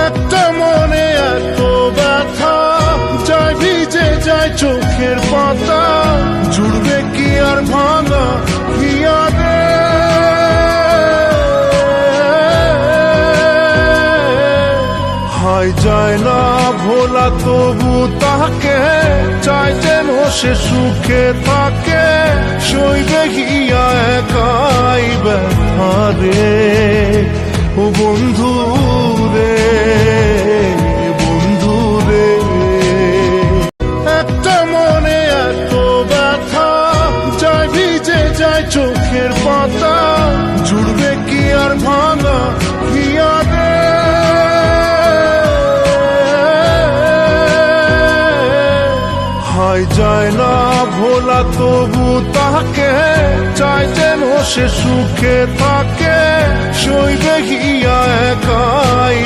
একটা মনে এত ব্যথা, যায় ভিজে যায় চোখের পাতা, জুড়বে কি আর ভাঙা হিয়ারে। হায় যায় না ভোলা তবু তাকে, চাই যেন সে সুখে থাকে, সইবে হিয়া একাই ব্যথা রে। ও বন্ধু রে, বন্ধু রে, একটা মনে এত ব্যথা, যায় ভিজে যায় চোখের পাতা, জুড়বে কি আর ভাঙা হিয়ারে। হায় যায় না ভোলা তবু তাকে, চাই যেন সে সুখে থাকে, সইবে হিয়া একাই।